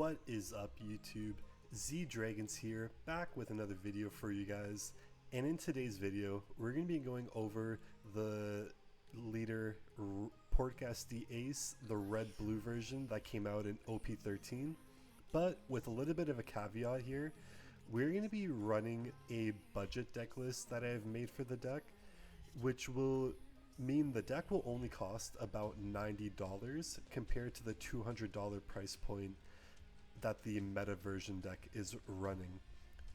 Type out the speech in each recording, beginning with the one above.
What is up, YouTube? Z Dragons here, back with another video for you guys. And in today's video, we're going to be going over the leader Portcast Ace, the red-blue version that came out in OP13. But with a little bit of a caveat here, we're going to be running a budget deck list that I've made for the deck, which will mean the deck will only cost about $90 compared to the $200 price point that the meta version deck is running.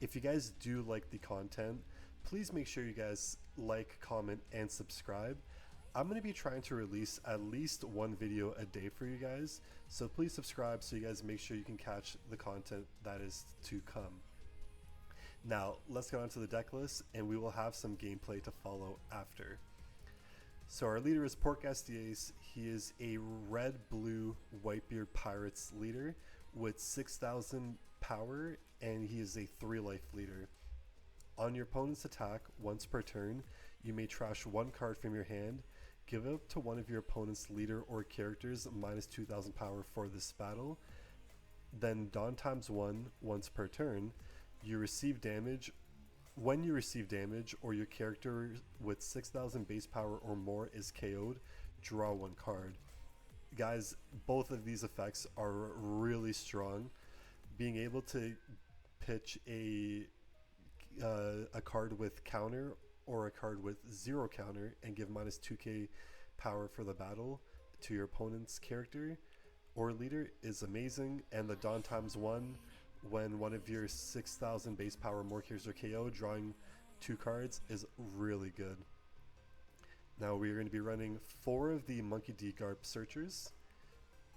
If you guys do like the content, please make sure you guys like, comment, and subscribe. I'm going to be trying to release at least one video a day for you guys, so please subscribe so you guys make sure you can catch the content that is to come. Now, let's get on to the deck list, and we will have some gameplay to follow after. So our leader is Portcast Ace. He is a red-blue Whitebeard Pirates leader with 6,000 power, and he is a 3-life leader. On your opponent's attack, once per turn, you may trash one card from your hand, give up to one of your opponent's leader or characters minus 2,000 power for this battle. Then Dawn times 1 once per turn. You receive damage. When you receive damage or your character with 6,000 base power or more is KO'd, draw one card. Guys, both of these effects are really strong. Being able to pitch a card with counter or a card with 0 counter and give minus 2k power for the battle to your opponent's character or leader is amazing. And the Dawn times 1, when one of your 6,000 base power or more characters are KO, drawing 2 cards is really good. Now we are going to be running 4 of the Monkey D Garp Searchers,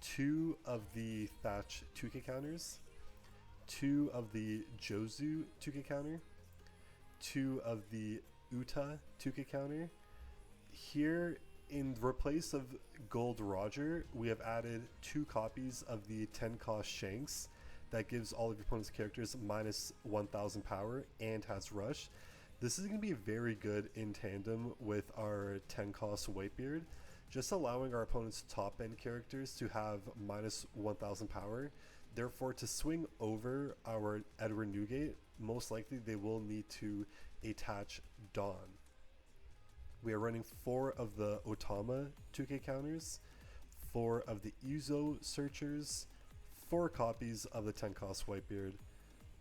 2 of the Thatch 2k counters, 2 of the Jozu 2k counter, 2 of the Uta 2k counter. Here, in replace of Gold Roger, we have added 2 copies of the 10 cost Shanks that gives all of your opponent's characters minus 1,000 power and has rush. This is going to be very good in tandem with our 10 cost Whitebeard, just allowing our opponent's top end characters to have minus 1,000 power. Therefore, to swing over our Edward Newgate, most likely they will need to attach Dawn. We are running 4 of the Otama 2k counters, 4 of the Uzo Searchers, 4 copies of the 10 cost Whitebeard,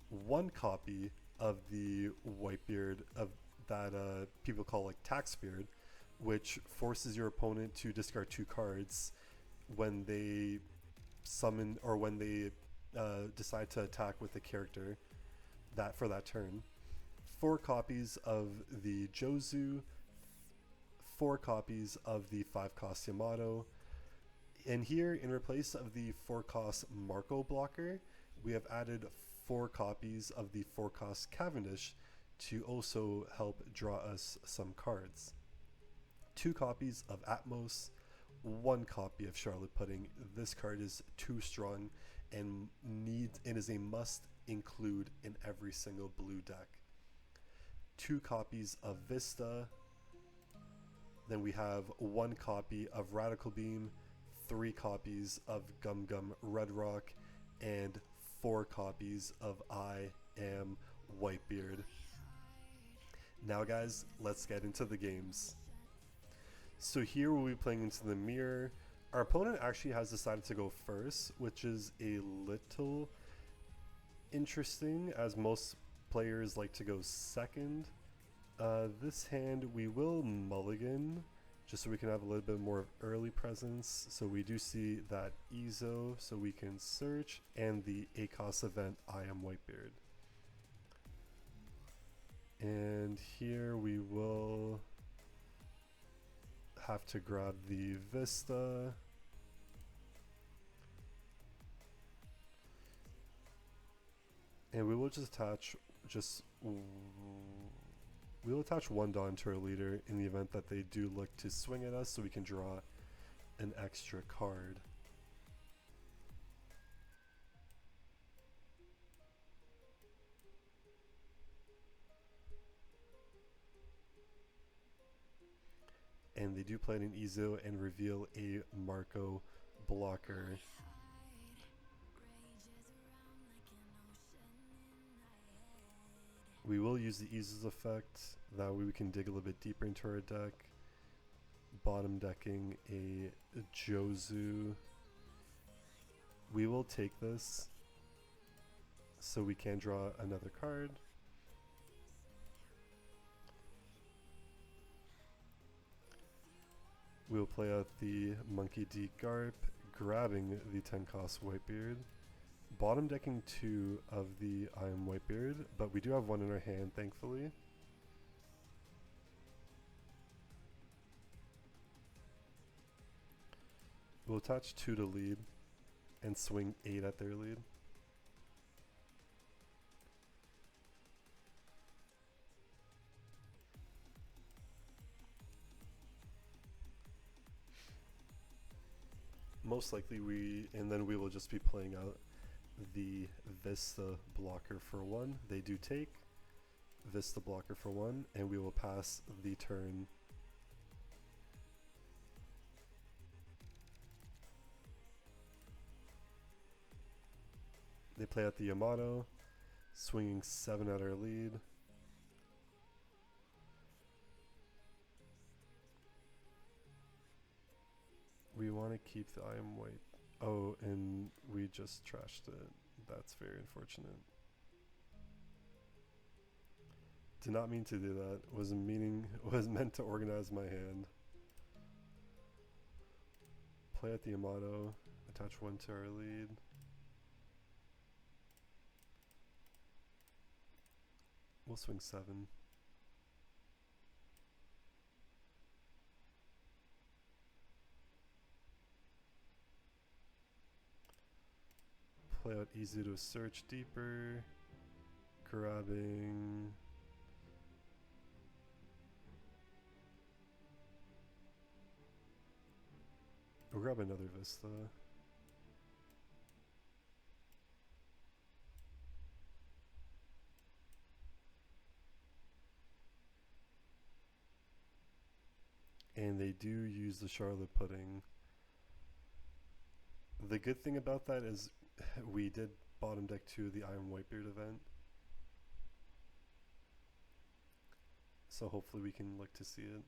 1 copy of the Whitebeard of that people call like Taxbeard, which forces your opponent to discard 2 cards when they summon or when they decide to attack with a character that for that turn. 4 copies of the Jozu, 4 copies of the 5 cost Yamato. And here, in replace of the 4 cost Marco blocker, we have added 4 copies of the 4 cost Cavendish to also help draw us some cards. 2 copies of Atmos, 1 copy of Charlotte Pudding. This card is too strong and is a must include in every single blue deck. 2 copies of Vista. Then we have 1 copy of Radical Beam, 3 copies of Gum Gum Red Rock, and 4 copies of I Am Whitebeard. Now guys, let's get into the games. So here we'll be playing into the mirror. Our opponent actually has decided to go first, which is a little interesting as most players like to go second. This hand we will mulligan just so we can have a little bit more of early presence. So we do see that Ezo, so we can search, and the ACOS event I Am Whitebeard. And here we will have to grab the Vista. And we will just attach we will attach 1 Dawn to our leader in the event that they do look to swing at us so we can draw an extra card. And they do play an Ezo and reveal a Marco blocker. use the eases effect. That way we can dig a little bit deeper into our deck. Bottom decking a Jozu. We will take this so we can draw another card. We will play out the Monkey D Garp, grabbing the 10 cost Whitebeard. Bottom decking 2 of the I Am Whitebeard, but we do have one in our hand, thankfully. We'll attach 2 to lead and swing 8 at their lead. Most likely and then we will just be playing out the Vista blocker for 1. They do take Vista blocker for 1, and we will pass the turn. They play out the Yamato, swinging 7 at our lead. We want to keep the I Am White. Oh, and we just trashed it. That's very unfortunate. Did not mean to do that. Was meant to organize my hand. Play at the Yamato. Attach 1 to our lead. We'll swing 7. Play out easy to search deeper. Grabbing. We'll grab another Vista. And they do use the Charlotte Pudding. The good thing about that is we did bottom deck 2 of the I Am Whitebeard event. So hopefully we can look to see it.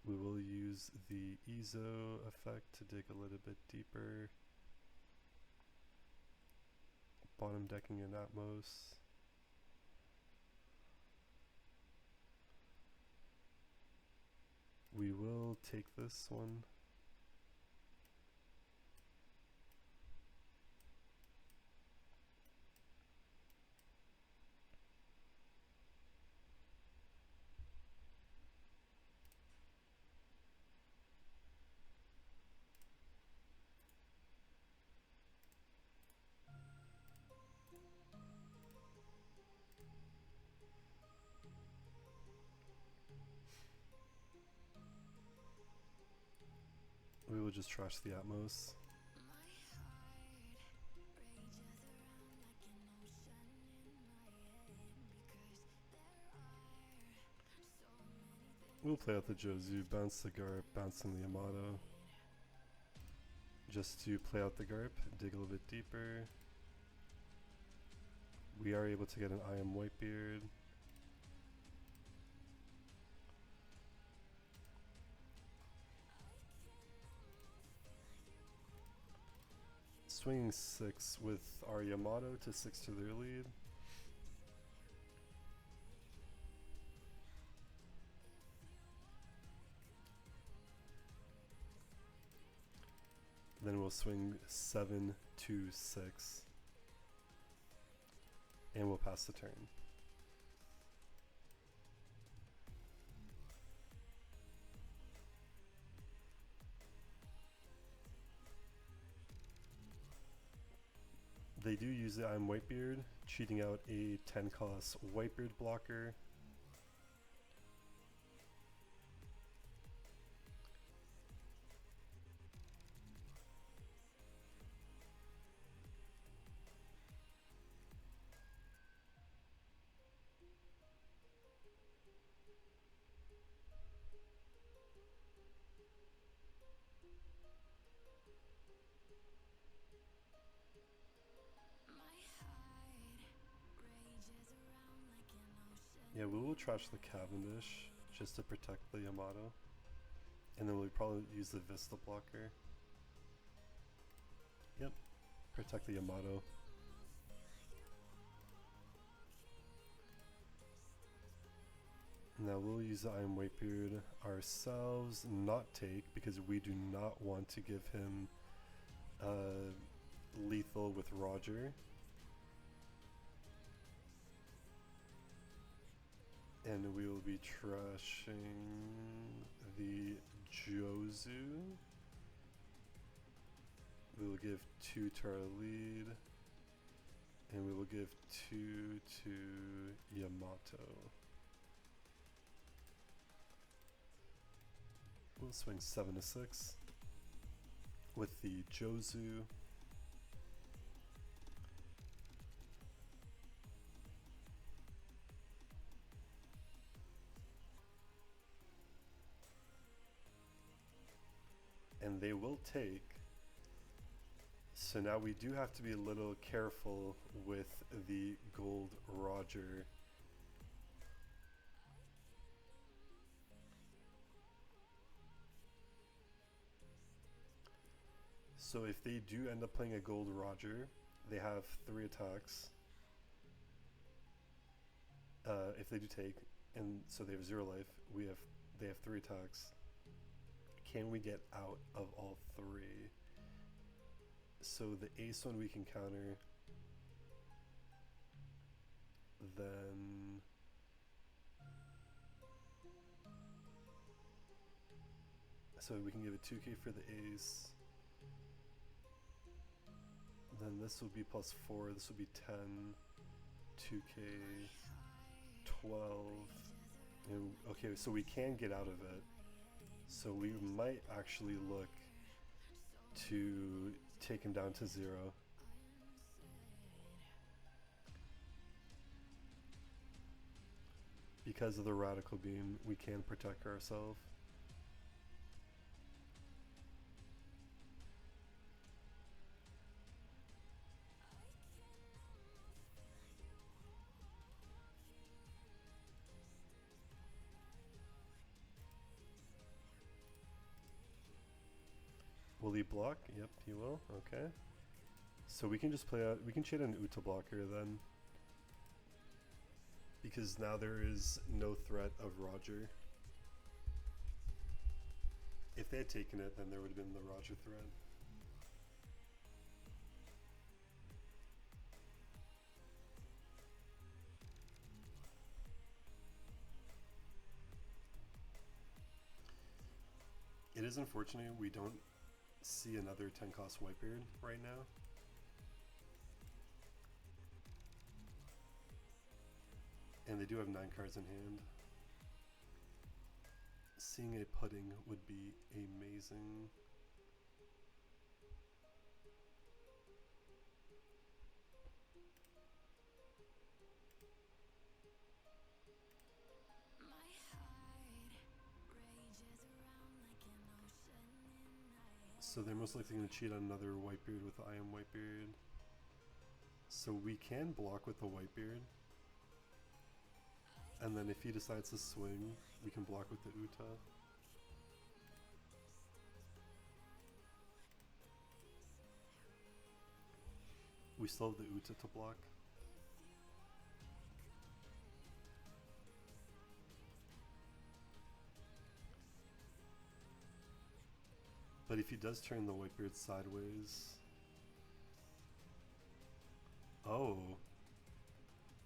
We will use the Ezo effect to dig a little bit deeper. Bottom decking an Atmos. We will take this one. We will just trash the Atmos. We'll play out the Jozu, bounce the Garp, bounce in the Yamato. Just to play out the Garp, dig a little bit deeper. We are able to get an I Am Whitebeard. Swinging 6 with our Yamato to 6 to their lead. Then we'll swing 7 to 6. And we'll pass the turn. They do use the I'm Whitebeard, cheating out a 10 cost Whitebeard blocker. we'll trash the Cavendish just to protect the Yamato. And then we'll probably use the Vista blocker. Yep, protect the Yamato. Now we'll use the Iron Whitebeard ourselves, not take, because we do not want to give him lethal with Roger. And we will be trashing the Jozu. We will give 2 to our lead. And we will give 2 to Yamato. We'll swing 7 to 6 with the Jozu. And they will take. So now we do have to be a little careful with the gold Roger. So if they do end up playing a gold Roger, they have 3 attacks. If they do take, and so they have 0 life, they have 3 attacks. Can we get out of all 3? So the ace one we can counter. Then so we can give it 2k for the ace. Then this will be +4, this will be 10, 2k, 12. And okay, so we can get out of it. So we might actually look to take him down to 0. Because of the Radical Beam, we can protect ourselves. Will he block? Yep, he will. Okay. So we can just play out, we can cheat an Uta blocker then. Because now there is no threat of Roger. If they had taken it, then there would have been the Roger threat. It is unfortunate we don't see another 10 cost Whitebeard right now. And they do have 9 cards in hand. Seeing a pudding would be amazing. So they're most likely going to cheat on another Whitebeard with the I Am Whitebeard. So we can block with the Whitebeard. And then if he decides to swing, we can block with the Uta. We still have the Uta to block. But if he does turn the Whitebeard sideways... Oh!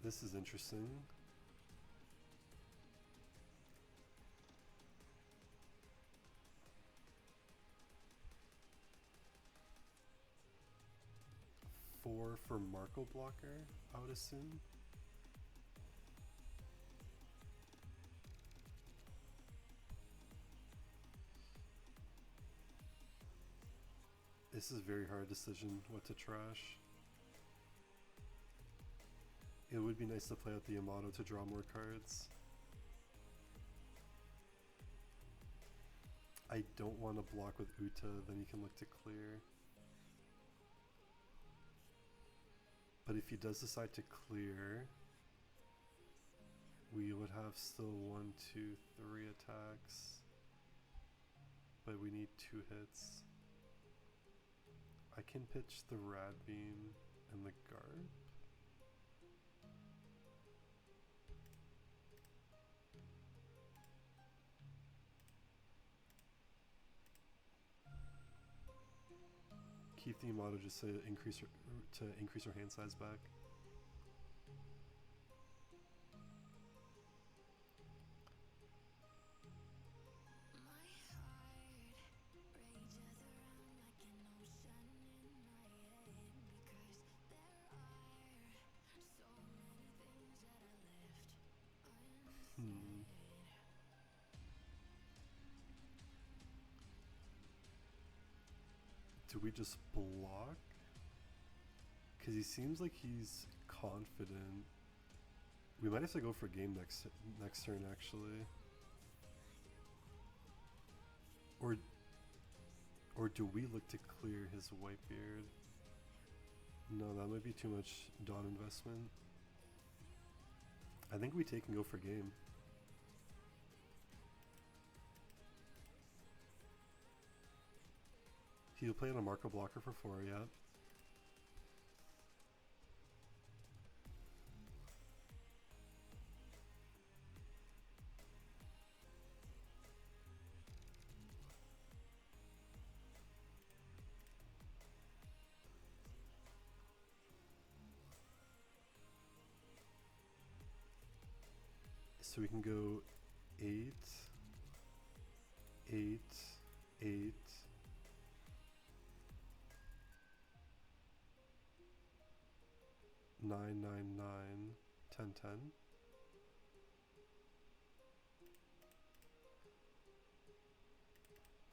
This is interesting. For Marco blocker, I would assume. This is a very hard decision what to trash. It would be nice to play out the Yamato to draw more cards. I don't want to block with Uta, then he can look to clear. But if he does decide to clear, we would have still 1, 2, 3 attacks, but we need 2 hits. I can pitch the Rad Beam and the Guard. Keep the Yamato just to increase her hand size back. Do we just block? Because he seems like he's confident. We might have to go for game next turn, actually. Or do we look to clear his Whitebeard? No, that might be too much Dawn investment. I think we take and go for game. He'll play on a Marco blocker for 4, yeah. So we can go 8, 8, 8. 9, 9, 9, 10, 10.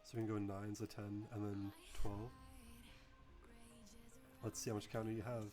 So we can go 9's a 10 and then 12. Let's see how much counter you have.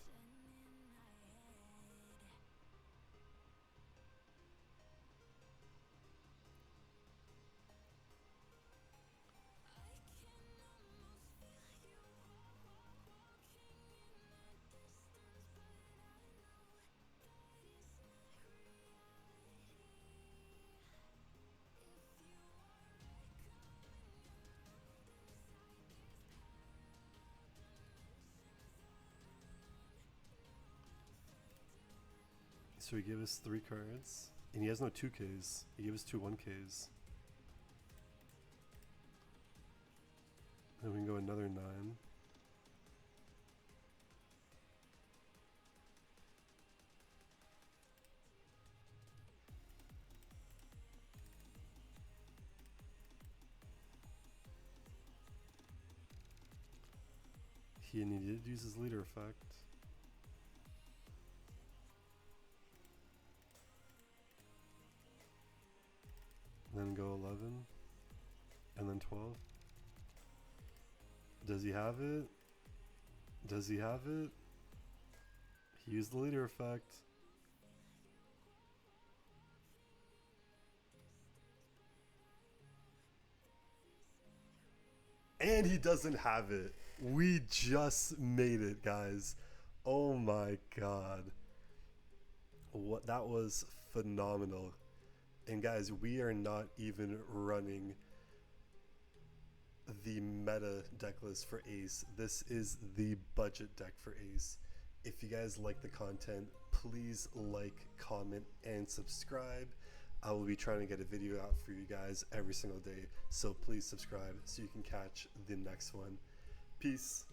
So he gave us 3 cards, and he has no 2Ks. He gave us 2 1Ks. Then we can go another 9. He needed to use his leader effect. Then go 11, and then 12. Does he have it? Does he have it? He used the leader effect. And he doesn't have it. We just made it, guys. Oh my god. What, that was phenomenal. And guys, we are not even running the meta deck list for Ace. This is the budget deck for Ace. If you guys like the content, please like, comment, and subscribe. I will be trying to get a video out for you guys every single day, so please subscribe so you can catch the next one. Peace.